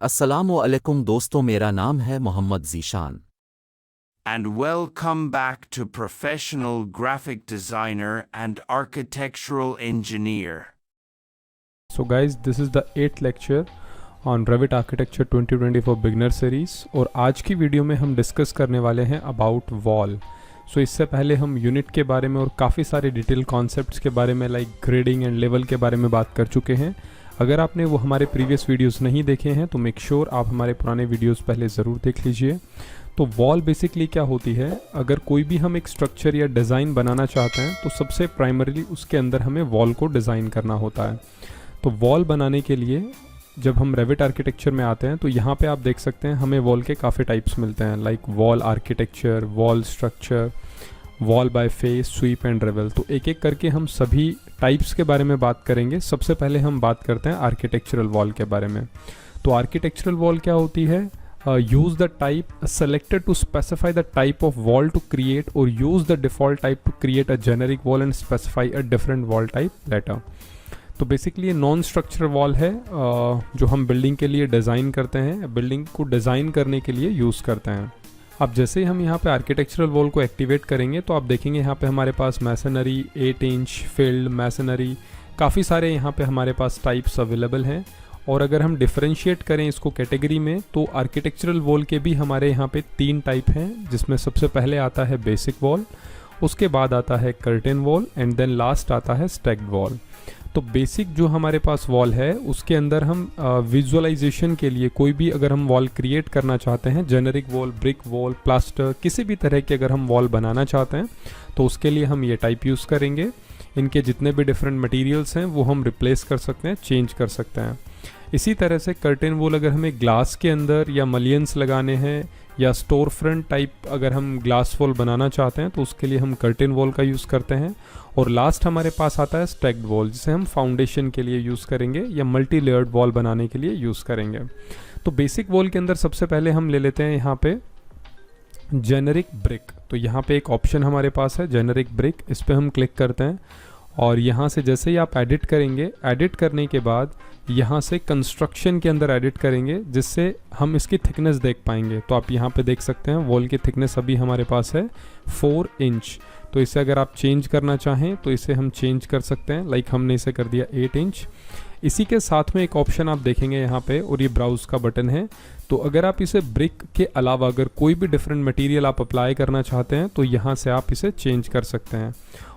अस्सलामु अलैकुम दोस्तों, मेरा नाम है Mohammad Zeeshan. And welcome back to Professional Graphic Designer and Architectural Engineer. So guys, this is the 8th lecture on Revit Architecture 2024 Beginner Series और आज की वीडियो में हम डिस्कस करने वाले हैं अबाउट वॉल। सो इससे पहले हम यूनिट के बारे में और काफ़ी सारे डिटेल कॉन्सेप्ट्स के बारे में लाइक ग्रेडिंग एंड लेवल के बारे में बात कर चुके हैं। अगर आपने वो हमारे प्रीवियस वीडियोस नहीं देखे हैं तो मेक श्योर आप हमारे पुराने वीडियोस पहले ज़रूर देख लीजिए। तो वॉल बेसिकली क्या होती है, अगर कोई भी हम एक स्ट्रक्चर या डिज़ाइन बनाना चाहते हैं तो सबसे प्राइमरीली उसके अंदर हमें वॉल को डिज़ाइन करना होता है। तो वॉल बनाने के लिए जब हम रेविट आर्किटेक्चर में आते हैं तो यहाँ पे आप देख सकते हैं हमें वॉल के काफ़ी टाइप्स मिलते हैं, like wall architecture, wall structure, wall by face, sweep and reveal. तो एक एक करके हम सभी टाइप्स के बारे में बात करेंगे। सबसे पहले हम बात करते हैं आर्किटेक्चरल वॉल के बारे में। तो आर्किटेक्चरल वॉल क्या होती है? use the type selected to specify the type of wall to create or use the default type to create a generic wall and specify a different wall type later। तो basically ये non structural wall है जो हम building के लिए design करते हैं, building को डिज़ाइन करने के लिए यूज़ करते हैं। अब जैसे ही हम यहाँ पे आर्किटेक्चरल वॉल को एक्टिवेट करेंगे तो आप देखेंगे यहाँ पे हमारे पास मैसनरी, 8 इंच, फील्ड मैसनरी, काफ़ी सारे यहाँ पे हमारे पास टाइप्स अवेलेबल हैं। और अगर हम डिफरेंशिएट करें इसको कैटेगरी में तो आर्किटेक्चरल वॉल के भी हमारे यहाँ पे 3 टाइप हैं, जिसमें सबसे पहले आता है बेसिक वॉल, उसके बाद आता है curtain wall and then last आता है स्टैक्ड वॉल। तो बेसिक जो हमारे पास वॉल है उसके अंदर हम विजुअलाइजेशन के लिए कोई भी अगर हम वॉल क्रिएट करना चाहते हैं, generic wall, brick wall, plaster, किसी भी तरह की अगर हम वॉल बनाना चाहते हैं तो उसके लिए हम ये टाइप यूज़ करेंगे। इनके जितने भी डिफरेंट मटेरियल्स हैं वो हम रिप्लेस कर सकते हैं, चेंज कर सकते हैं। इसी तरह से कर्टेन वॉल अगर हमें ग्लास के अंदर या मलियंस लगाने हैं या स्टोर फ्रंट टाइप अगर हम ग्लास वॉल बनाना चाहते हैं तो उसके लिए हम कर्टेन वॉल का यूज़ करते हैं। और लास्ट हमारे पास आता है स्टैक्ड वॉल, जिसे हम फाउंडेशन के लिए यूज़ करेंगे या मल्टी लेयर्ड वॉल बनाने के लिए यूज़ करेंगे। तो बेसिक वॉल के अंदर सबसे पहले हम ले लेते हैं यहाँ पे जेनेरिक ब्रिक। तो यहाँ पे एक ऑप्शन हमारे पास है जेनेरिक ब्रिक, इस पर हम क्लिक करते हैं और यहाँ से जैसे ही आप एडिट करेंगे, एडिट करने के बाद यहाँ से कंस्ट्रक्शन के अंदर एडिट करेंगे जिससे हम इसकी थिकनेस देख पाएंगे। तो आप यहाँ पे देख सकते हैं वॉल की थिकनेस अभी हमारे पास है 4 इंच। तो इसे अगर आप चेंज करना चाहें तो इसे हम चेंज कर सकते हैं, लाइक हमने इसे कर दिया 8 इंच। इसी के साथ में एक ऑप्शन आप देखेंगे यहाँ पे और ये ब्राउज का बटन है। तो अगर आप इसे ब्रिक के अलावा अगर कोई भी डिफरेंट मटेरियल आप अप्लाई करना चाहते हैं तो यहाँ से आप इसे चेंज कर सकते हैं।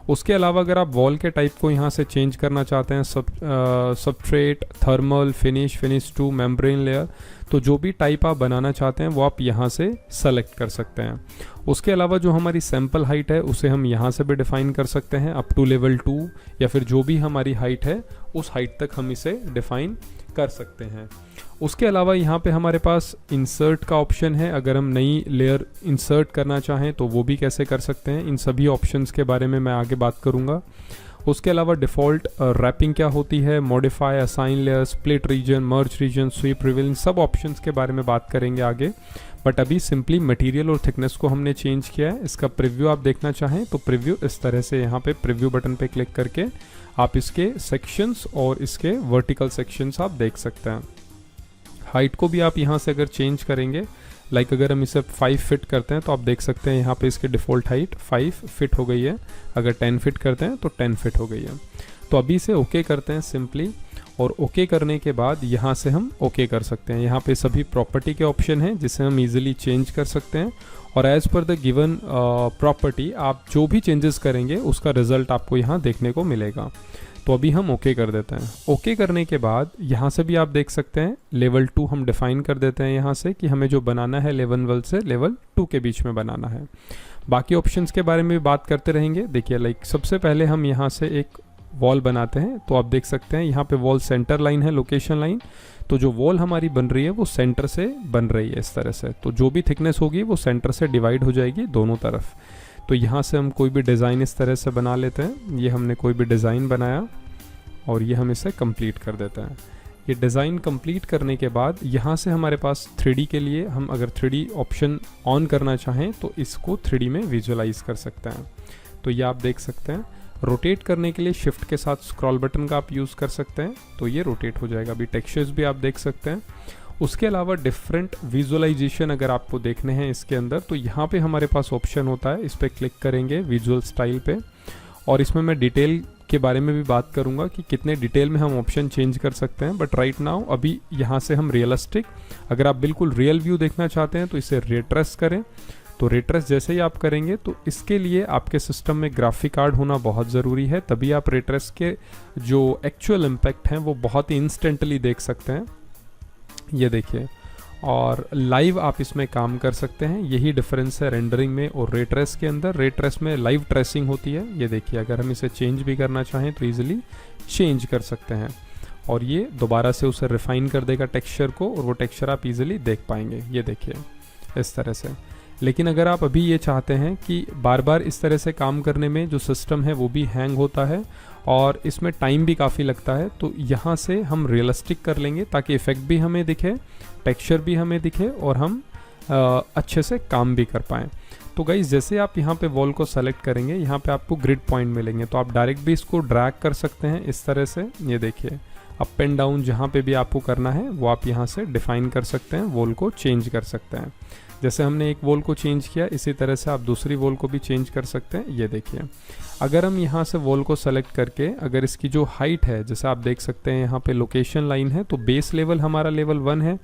उसके अलावा अगर आप वॉल के टाइप को यहाँ से चेंज करना चाहते हैं, substrate, thermal, finish, finish two, membrane layer, तो जो भी टाइप आप बनाना चाहते हैं वो आप यहाँ से सेलेक्ट कर सकते हैं। उसके अलावा जो हमारी सैम्पल हाइट है उसे हम यहाँ से भी डिफ़ाइन कर सकते हैं अप टू लेवल 2, या फिर जो भी हमारी हाइट है उस हाइट तक हम इसे डिफ़ाइन कर सकते हैं। उसके अलावा यहाँ पे हमारे पास इंसर्ट का ऑप्शन है, अगर हम नई लेयर इंसर्ट करना चाहें तो वो भी कैसे कर सकते हैं। इन सभी ऑप्शंस के बारे में मैं आगे बात करूँगा। उसके अलावा डिफ़ॉल्ट रैपिंग क्या होती है, modify, assign layer, split region, merge region, sweep reveal, इन सब ऑप्शंस के बारे में बात करेंगे आगे। बट अभी सिंपली मटेरियल और थिकनेस को हमने चेंज किया है। इसका प्रीव्यू आप देखना चाहें तो प्रीव्यू इस तरह से, यहाँ पे प्रीव्यू बटन पे क्लिक करके आप इसके सेक्शंस और इसके वर्टिकल सेक्शंस आप देख सकते हैं। हाइट को भी आप यहाँ से अगर चेंज करेंगे, लाइक अगर हम इसे 5 फिट करते हैं तो आप देख सकते हैं यहाँ पे इसकी डिफ़ॉल्ट हाइट 5 फिट हो गई है। अगर 10 फिट करते हैं तो 10 फिट हो गई है। तो अभी इसे ओके करते हैं सिंपली, और ओके करने के बाद यहाँ से हम ओके कर सकते हैं। यहाँ पे सभी प्रॉपर्टी के ऑप्शन हैं जिसे हम इजीली चेंज कर सकते हैं, और as per the given property आप जो भी चेंजेस करेंगे उसका रिजल्ट आपको यहाँ देखने को मिलेगा। तो अभी हम ओके कर देते हैं। ओके करने के बाद यहाँ से भी आप देख सकते हैं लेवल 2 हम डिफ़ाइन कर देते हैं यहाँ से कि हमें जो बनाना है लेवल 1 से लेवल 2 के बीच में बनाना है। बाकी ऑप्शंस के बारे में भी बात करते रहेंगे। देखिए, लाइक सबसे पहले हम यहाँ से एक वॉल बनाते हैं तो आप देख सकते हैं यहाँ पे वॉल सेंटर लाइन है, लोकेशन लाइन। तो जो वॉल हमारी बन रही है वो सेंटर से बन रही है इस तरह से। तो जो भी थिकनेस होगी वो सेंटर से डिवाइड हो जाएगी दोनों तरफ। तो यहाँ से हम कोई भी डिज़ाइन इस तरह से बना लेते हैं। ये हमने कोई भी डिज़ाइन बनाया और ये हम इसे कंप्लीट कर देते हैं। ये डिज़ाइन कंप्लीट करने के बाद यहाँ से हमारे पास 3D के लिए हम अगर 3D ऑप्शन ऑन करना चाहें तो इसको 3D में विजुअलाइज कर सकते हैं। तो ये आप देख सकते हैं। रोटेट करने के लिए शिफ्ट के साथ स्क्रॉल बटन का आप यूज़ कर सकते हैं तो ये रोटेट हो जाएगा। अभी टेक्सचर्स भी आप देख सकते हैं। उसके अलावा डिफरेंट विजुअलाइजेशन अगर आपको देखने हैं इसके अंदर, तो यहाँ पे हमारे पास ऑप्शन होता है, इस पर क्लिक करेंगे विजुअल स्टाइल पे, और इसमें मैं डिटेल के बारे में भी बात करूंगा कि कितने डिटेल में हम ऑप्शन चेंज कर सकते हैं। बट राइट नाउ अभी यहाँ से हम रियलिस्टिक, अगर आप बिल्कुल रियल व्यू देखना चाहते हैं तो इसे रेट्रेस करें। तो रेट्रेस जैसे ही आप करेंगे तो इसके लिए आपके सिस्टम में ग्राफिक कार्ड होना बहुत ज़रूरी है, तभी आप रेट्रेस के जो एक्चुअल इम्पैक्ट हैं वो बहुत ही इंस्टेंटली देख सकते हैं। ये देखिए, और लाइव आप इसमें काम कर सकते हैं। यही डिफरेंस है रेंडरिंग में और रे ट्रेस के अंदर। रे ट्रेस में लाइव ट्रेसिंग होती है। ये देखिए, अगर हम इसे चेंज भी करना चाहें तो ईजिली चेंज कर सकते हैं, और ये दोबारा से उसे रिफाइन कर देगा टेक्सचर को, और वो टेक्सचर आप इजीली देख पाएंगे। ये देखिए इस तरह से। लेकिन अगर आप अभी ये चाहते हैं कि बार बार इस तरह से काम करने में जो सिस्टम है वो भी हैंग होता है और इसमें टाइम भी काफ़ी लगता है, तो यहाँ से हम रियलिस्टिक कर लेंगे ताकि इफ़ेक्ट भी हमें दिखे, टेक्सचर भी हमें दिखे, और हम अच्छे से काम भी कर पाएँ। तो गाइस, जैसे आप यहाँ पे वॉल को सेलेक्ट करेंगे, यहाँ पे आपको ग्रिड पॉइंट मिलेंगे, तो आप डायरेक्ट भी इसको ड्रैग कर सकते हैं इस तरह से। ये देखिए, अप एंड डाउन जहाँ पे भी आपको करना है वो आप यहाँ से डिफाइन कर सकते हैं, वॉल को चेंज कर सकते हैं। जैसे हमने एक वॉल को चेंज किया, इसी तरह से आप दूसरी वॉल को भी चेंज कर सकते हैं। ये देखिए, अगर हम यहाँ से वॉल को सेलेक्ट करके अगर इसकी जो हाइट है, जैसे आप देख सकते हैं यहाँ पे लोकेशन लाइन है, तो बेस लेवल हमारा लेवल 1 है।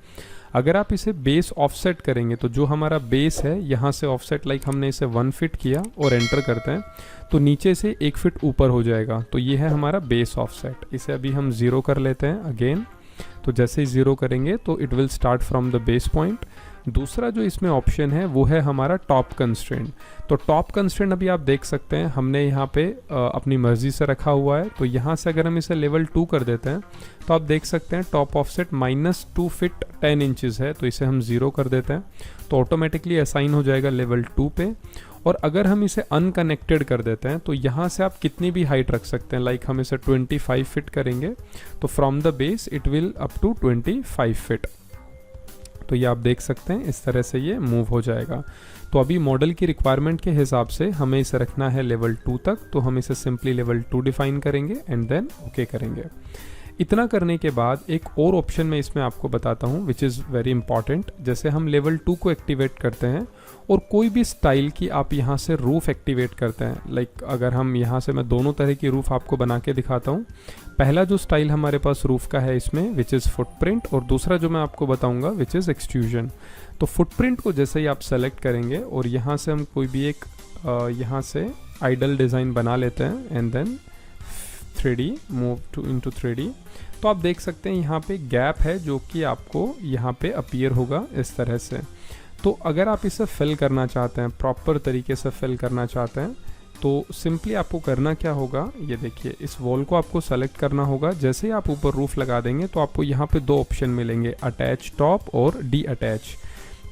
अगर आप इसे बेस ऑफसेट करेंगे तो जो हमारा बेस है यहाँ से ऑफसेट, लाइक हमने इसे 1 फीट किया और एंटर करते हैं तो नीचे से 1 फीट ऊपर हो जाएगा, तो ये है हमारा बेस ऑफसेट। इसे अभी हम 0 कर लेते हैं अगेन। तो जैसे ही 0 करेंगे तो it will start from the base point. दूसरा जो इसमें ऑप्शन है वो है हमारा टॉप कंस्ट्रेंट। तो टॉप कंस्ट्रेंट अभी आप देख सकते हैं हमने यहाँ पे अपनी मर्जी से रखा हुआ है। तो यहाँ से अगर हम इसे लेवल 2 कर देते हैं तो आप देख सकते हैं टॉप ऑफसेट -2 फीट 10 इंचज़ है, तो इसे हम 0 कर देते हैं तो ऑटोमेटिकली असाइन हो जाएगा लेवल 2 पे। और अगर हम इसे अनकनेक्टेड कर देते हैं तो यहाँ से आप कितनी भी हाइट रख सकते हैं, लाइक हम इसे 25 फीट करेंगे तो from the base it will up to 25 feet. तो ये आप देख सकते हैं इस तरह से ये मूव हो जाएगा। तो अभी मॉडल की रिक्वायरमेंट के हिसाब से हमें इसे रखना है लेवल 2 तक, तो हम इसे सिंपली लेवल 2 डिफाइन करेंगे एंड देन ओके करेंगे। इतना करने के बाद एक और ऑप्शन मैं इसमें आपको बताता हूँ विच इज़ वेरी इंपॉर्टेंट। जैसे हम लेवल 2 को एक्टिवेट करते हैं और कोई भी स्टाइल की आप यहाँ से रूफ एक्टिवेट करते हैं, लाइक अगर हम यहाँ से, मैं दोनों तरह की रूफ आपको बना के दिखाता हूँ। पहला जो स्टाइल हमारे पास रूफ का है इसमें विच इज़ फुटप्रिंट, और दूसरा जो मैं आपको बताऊँगा विच इज़ एक्सट्रूजन। तो फुटप्रिंट को जैसे ही आप सेलेक्ट करेंगे और यहाँ से हम कोई भी एक यहाँ से आइडल डिज़ाइन बना लेते हैं and then 3D move to into 3D, तो आप देख सकते हैं यहाँ पे गैप है जो कि आपको यहाँ पे अपीयर होगा इस तरह से। तो अगर आप इसे फिल करना चाहते हैं, प्रॉपर तरीके से फिल करना चाहते हैं, तो सिंपली आपको करना क्या होगा, ये देखिए, इस वॉल को आपको सेलेक्ट करना होगा। जैसे ही आप ऊपर रूफ लगा देंगे तो आपको यहाँ पे 2 ऑप्शन मिलेंगे, अटैच टॉप और डी अटैच।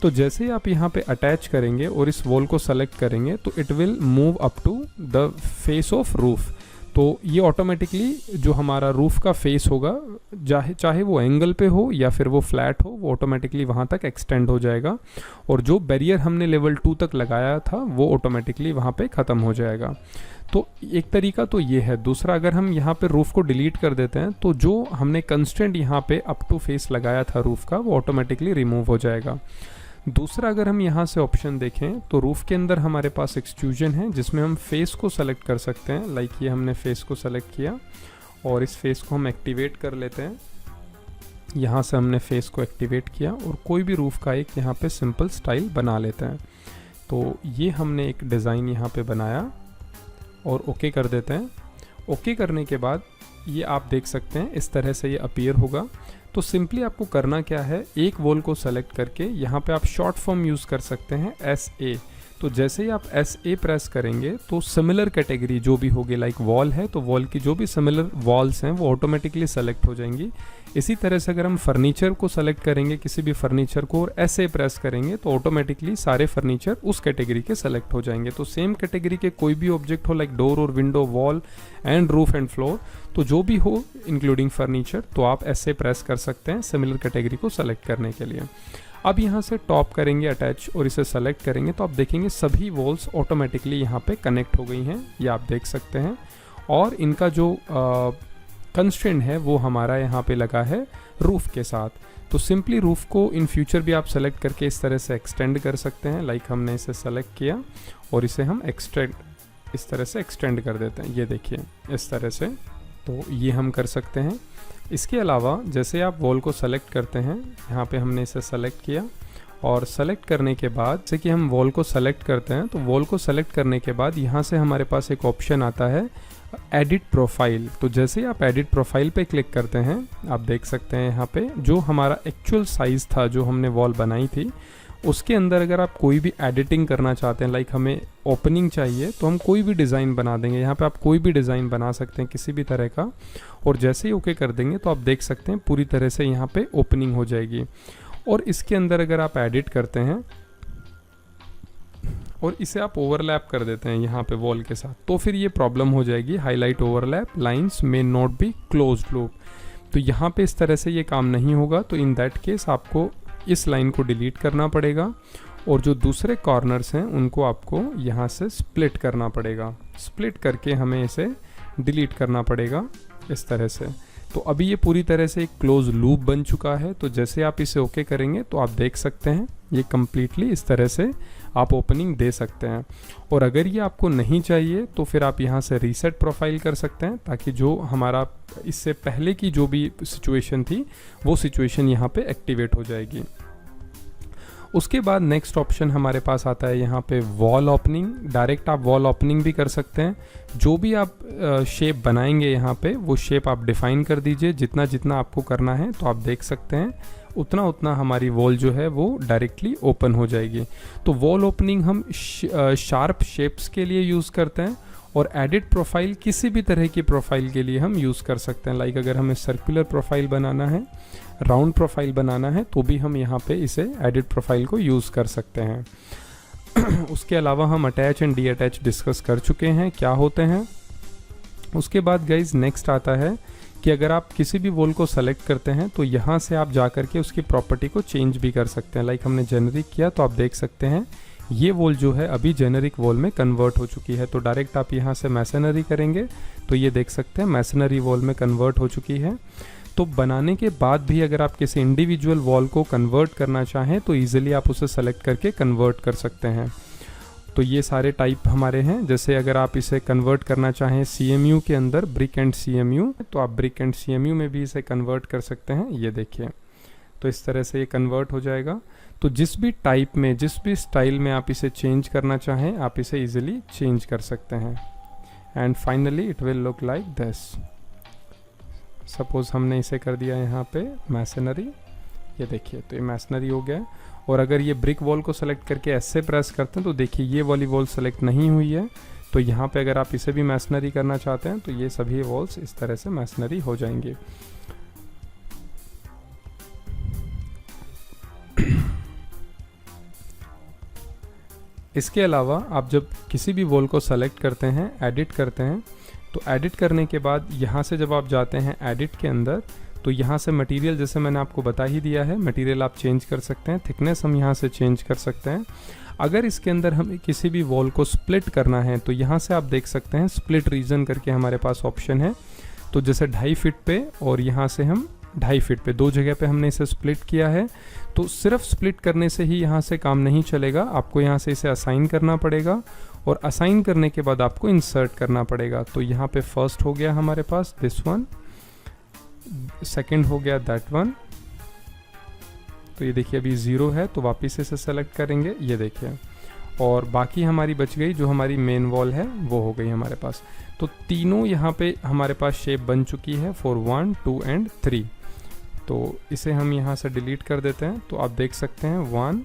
तो जैसे ही आप यहाँ पे अटैच करेंगे और इस वॉल को सेलेक्ट करेंगे तो it will move up to the face of roof. तो ये ऑटोमेटिकली जो हमारा रूफ का फेस होगा, चाहे वो एंगल पे हो या फिर वो फ्लैट हो, वो ऑटोमेटिकली वहाँ तक एक्सटेंड हो जाएगा, और जो बैरियर हमने लेवल 2 तक लगाया था वो ऑटोमेटिकली वहाँ पे ख़त्म हो जाएगा। तो एक तरीका तो ये है। दूसरा, अगर हम यहाँ पे रूफ को डिलीट कर देते हैं तो जो हमने कंस्टेंट यहाँ पे अप टू फेस लगाया था रूफ का, वो ऑटोमेटिकली रिमूव हो जाएगा। दूसरा, अगर हम यहाँ से ऑप्शन देखें तो रूफ के अंदर हमारे पास एक्सट्रूजन है जिसमें हम फेस को सेलेक्ट कर सकते हैं। लाइक ये हमने फेस को सेलेक्ट किया और इस फेस को हम एक्टिवेट कर लेते हैं। यहाँ से हमने फेस को एक्टिवेट किया और कोई भी रूफ का एक यहाँ पे सिंपल स्टाइल बना लेते हैं। तो ये हमने एक डिज़ाइन यहाँ पे बनाया और ओके कर देते हैं। ओके करने के बाद ये आप देख सकते हैं इस तरह से ये अपीयर होगा। तो सिंपली आपको करना क्या है, एक वॉल को सेलेक्ट करके यहाँ पे आप शॉर्ट फॉर्म यूज़ कर सकते हैं SA। तो जैसे ही आप SA प्रेस करेंगे तो सिमिलर कैटेगरी जो भी होगी, लाइक वॉल है तो वॉल की जो भी सिमिलर वॉल्स हैं वो ऑटोमेटिकली सेलेक्ट हो जाएंगी। इसी तरह से अगर हम फर्नीचर को सेलेक्ट करेंगे, किसी भी फर्नीचर को, और SA प्रेस करेंगे तो ऑटोमेटिकली सारे फर्नीचर उस कैटेगरी के सेलेक्ट हो जाएंगे। तो सेम कैटेगरी के कोई भी ऑब्जेक्ट हो, लाइक डोर और window, wall and roof and floor, तो जो भी हो इंक्लूडिंग फर्नीचर, तो आप SA प्रेस कर सकते हैं सिमिलर कैटेगरी को सेलेक्ट करने के लिए। अब यहाँ से टॉप करेंगे अटैच और इसे सेलेक्ट करेंगे तो आप देखेंगे सभी वॉल्स ऑटोमेटिकली यहाँ पे कनेक्ट हो गई हैं, ये आप देख सकते हैं। और इनका जो कंस्ट्रेंट है वो हमारा यहाँ पे लगा है रूफ के साथ। तो सिंपली रूफ़ को इन फ्यूचर भी आप सेलेक्ट करके इस तरह से एक्सटेंड कर सकते हैं। लाइक हमने इसे सेलेक्ट किया और इसे हम इस तरह से एक्सटेंड कर देते हैं, ये देखिए इस तरह से। तो ये हम कर सकते हैं। इसके अलावा जैसे आप वॉल को सेलेक्ट करते हैं, यहाँ पे हमने इसे सेलेक्ट किया और सेलेक्ट करने के बाद जैसे कि हम वॉल को सेलेक्ट करते हैं, तो वॉल को सेलेक्ट करने के बाद यहाँ से हमारे पास एक ऑप्शन आता है एडिट प्रोफाइल। तो जैसे ही आप एडिट प्रोफाइल पे क्लिक करते हैं, आप देख सकते हैं यहाँ पे जो हमारा एक्चुअल साइज़ था जो हमने वॉल बनाई थी, उसके अंदर अगर आप कोई भी एडिटिंग करना चाहते हैं, लाइक हमें ओपनिंग चाहिए, तो हम कोई भी डिज़ाइन बना देंगे। यहाँ पे आप कोई भी डिज़ाइन बना सकते हैं किसी भी तरह का, और जैसे ही ओके कर देंगे तो आप देख सकते हैं पूरी तरह से यहाँ पे ओपनिंग हो जाएगी। और इसके अंदर अगर आप एडिट करते हैं और इसे आप ओवरलैप कर देते हैं यहाँ पे वॉल के साथ, तो फिर ये प्रॉब्लम हो जाएगी, highlight overlap lines may not be closed loop. तो यहाँ पे इस तरह से ये काम नहीं होगा। तो इन दैट केस आपको इस लाइन को डिलीट करना पड़ेगा और जो दूसरे कॉर्नर्स हैं उनको आपको यहाँ से स्प्लिट करना पड़ेगा। स्प्लिट करके हमें इसे डिलीट करना पड़ेगा इस तरह से। तो अभी ये पूरी तरह से एक क्लोज लूप बन चुका है। तो जैसे आप इसे ओके करेंगे तो आप देख सकते हैं ये कम्प्लीटली इस तरह से आप ओपनिंग दे सकते हैं। और अगर ये आपको नहीं चाहिए तो फिर आप यहाँ से रीसेट प्रोफाइल कर सकते हैं, ताकि जो हमारा इससे पहले की जो भी सिचुएशन थी वो सिचुएशन यहाँ पे एक्टिवेट हो जाएगी। उसके बाद नेक्स्ट ऑप्शन हमारे पास आता है यहाँ पे वॉल ओपनिंग। डायरेक्ट आप वॉल ओपनिंग भी कर सकते हैं। जो भी आप शेप बनाएंगे यहाँ पे वो शेप आप डिफाइन कर दीजिए, जितना जितना आपको करना है। तो आप देख सकते हैं उतना उतना हमारी वॉल जो है वो डायरेक्टली ओपन हो जाएगी। तो वॉल ओपनिंग हम शार्प शेप्स के लिए यूज़ करते हैं, और एडिट प्रोफाइल किसी भी तरह की प्रोफाइल के लिए हम यूज़ कर सकते हैं। लाइक अगर हमें सर्कुलर प्रोफाइल बनाना है, राउंड प्रोफाइल बनाना है, तो भी हम यहाँ पे इसे एडिट प्रोफाइल को यूज़ कर सकते हैं। उसके अलावा हम attach and D attach discuss कर चुके हैं क्या होते हैं। उसके बाद गाइज नेक्स्ट आता है कि अगर आप किसी भी वॉल को सेलेक्ट करते हैं तो यहाँ से आप जा करके उसकी प्रॉपर्टी को चेंज भी कर सकते हैं। लाइक हमने जेनरिक किया तो आप देख सकते हैं ये वॉल जो है अभी जेनरिक वॉल में कन्वर्ट हो चुकी है। तो डायरेक्ट आप यहाँ से मैसनरी करेंगे तो ये देख सकते हैं मैसनरी वॉल में कन्वर्ट हो चुकी है। तो बनाने के बाद भी अगर आप किसी इंडिविजुअल वॉल को कन्वर्ट करना चाहें तो ईजिली आप उसे सेलेक्ट करके कन्वर्ट कर सकते हैं। तो ये सारे टाइप हमारे हैं। जैसे अगर आप इसे कन्वर्ट करना चाहें CMU के अंदर, ब्रिक एंड CMU, तो आप ब्रिक एंड CMU में भी इसे कन्वर्ट कर सकते हैं। ये देखिए, तो इस तरह से ये कन्वर्ट हो जाएगा। तो जिस भी टाइप में, जिस भी स्टाइल में आप इसे चेंज करना चाहें, आप इसे इजीली चेंज कर सकते हैं। And finally it will look like this. Suppose हमने इसे कर दिया यहाँ पे मैसनरी, ये देखिए, तो ये मैसनरी हो गया। और अगर ये ब्रिक वॉल को सेलेक्ट करके ऐसे प्रेस करते हैं तो देखिए ये वाली वॉल सेलेक्ट नहीं हुई है। तो यहाँ पे अगर आप इसे भी मैसनरी करना चाहते हैं तो ये सभी वॉल्स इस तरह से मैसनरी हो जाएंगे। इसके अलावा आप जब किसी भी वॉल को सेलेक्ट करते हैं, एडिट करते हैं, तो एडिट करने के बाद यहाँ से जब आप जाते हैं एडिट के अंदर, तो यहाँ से मटेरियल, जैसे मैंने आपको बता ही दिया है, मटेरियल आप चेंज कर सकते हैं। थिकनेस हम यहाँ से चेंज कर सकते हैं। अगर इसके अंदर हमें किसी भी वॉल को स्प्लिट करना है तो यहाँ से आप देख सकते हैं स्प्लिट रीजन करके हमारे पास ऑप्शन है। तो जैसे 2.5 फीट पे और यहाँ से हम 2.5 फीट पे, दो जगह पे हमने इसे स्प्लिट किया है। तो सिर्फ स्प्लिट करने से ही यहाँ से काम नहीं चलेगा, आपको यहाँ से इसे असाइन करना पड़ेगा, और असाइन करने के बाद आपको इंसर्ट करना पड़ेगा। तो यहाँ पे फर्स्ट हो गया हमारे पास दिस वन, सेकंड हो गया दैट वन। तो ये देखिए अभी 0 है, तो वापस इसे सेलेक्ट करेंगे, ये देखिए, और बाकी हमारी बच गई, जो हमारी मेन वॉल है वो हो गई हमारे पास। तो तीनों यहाँ पे हमारे पास शेप बन चुकी है फॉर 1, 2 एंड 3। तो इसे हम यहाँ से डिलीट कर देते हैं। तो आप देख सकते हैं 1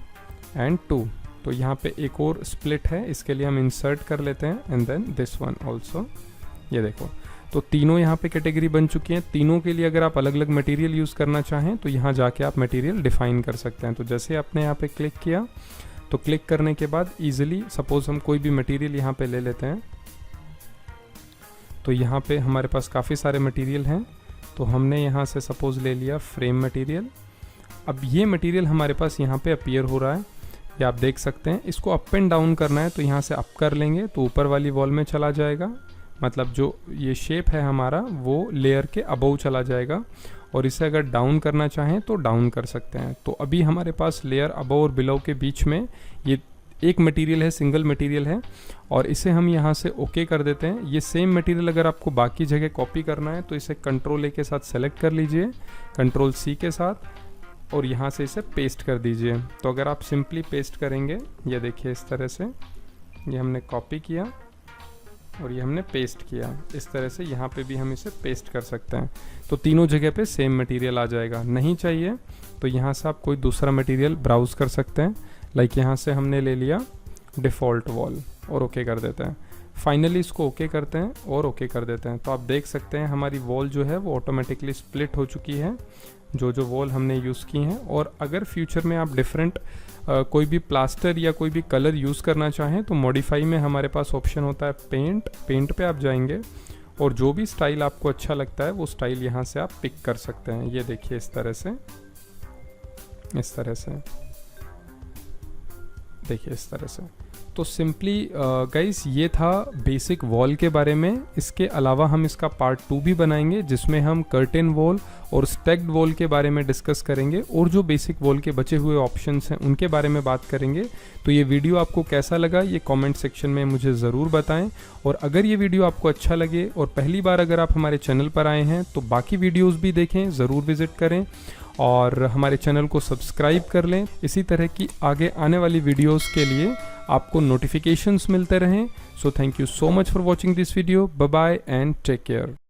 एंड 2। तो यहाँ पे एक और स्प्लिट है, इसके लिए हम इंसर्ट कर लेते हैं, and then this one also. ये देखो, तो तीनों यहाँ पे कैटेगरी बन चुकी हैं। तीनों के लिए अगर आप अलग अलग मटेरियल यूज़ करना चाहें तो यहाँ जाके आप मटेरियल डिफाइन कर सकते हैं। तो जैसे आपने यहाँ पे क्लिक किया, तो क्लिक करने के बाद इजीली, सपोज हम कोई भी मटेरियल यहाँ पे ले लेते हैं, तो यहाँ पे हमारे पास काफ़ी सारे मटेरियल हैं। तो हमने यहाँ से सपोज ले लिया फ्रेम मटेरियल। अब ये मटेरियल हमारे पास यहाँ पे अपीयर हो रहा है, ये आप देख सकते हैं। इसको अप एंड डाउन करना है तो यहाँ से अप कर लेंगे तो ऊपर वाली वॉल में चला जाएगा, मतलब जो ये शेप है हमारा वो लेयर के अबव चला जाएगा। और इसे अगर डाउन करना चाहें तो डाउन कर सकते हैं। तो अभी हमारे पास लेयर अबव और बिलो के बीच में ये एक मटेरियल है, सिंगल मटेरियल है, और इसे हम यहाँ से ओके कर देते हैं। ये सेम मटेरियल अगर आपको बाकी जगह कॉपी करना है तो इसे कंट्रोल ए के साथ सेलेक्ट कर लीजिए, कंट्रोल सी के साथ, और यहाँ से इसे पेस्ट कर दीजिए। तो अगर आप सिंपली पेस्ट करेंगे, ये देखिए इस तरह से, ये हमने कॉपी किया और ये हमने पेस्ट किया। इस तरह से यहाँ पे भी हम इसे पेस्ट कर सकते हैं। तो तीनों जगह पे सेम मटेरियल आ जाएगा। नहीं चाहिए तो यहाँ से आप कोई दूसरा मटेरियल ब्राउज कर सकते हैं। लाइक यहाँ से हमने ले लिया डिफ़ॉल्ट वॉल और ओके कर देते हैं। फाइनली इसको ओके करते हैं और ओके कर देते हैं। तो आप देख सकते हैं हमारी वॉल जो है वो ऑटोमेटिकली स्प्लिट हो चुकी है, जो वॉल हमने यूज़ की हैं। और अगर फ्यूचर में आप डिफरेंट कोई भी प्लास्टर या कोई भी कलर यूज़ करना चाहें तो मॉडिफाई में हमारे पास ऑप्शन होता है पेंट पे आप जाएंगे और जो भी स्टाइल आपको अच्छा लगता है वो स्टाइल यहाँ से आप पिक कर सकते हैं। ये देखिए इस तरह से देखिए इस तरह से। तो सिंपली गाइस ये था बेसिक वॉल के बारे में। इसके अलावा हम इसका पार्ट 2 भी बनाएंगे जिसमें हम कर्टेन वॉल और स्टैक्ड वॉल के बारे में डिस्कस करेंगे और जो बेसिक वॉल के बचे हुए ऑप्शंस हैं उनके बारे में बात करेंगे। तो ये वीडियो आपको कैसा लगा ये कमेंट सेक्शन में मुझे ज़रूर बताएं। और अगर ये वीडियो आपको अच्छा लगे और पहली बार अगर आप हमारे चैनल पर आए हैं तो बाकी वीडियोज़ भी देखें, ज़रूर विज़िट करें और हमारे चैनल को सब्सक्राइब कर लें। इसी तरह की आगे आने वाली वीडियोस के लिए आपको नोटिफिकेशंस मिलते रहें। So thank you so much for watching this video. Bye bye and take care.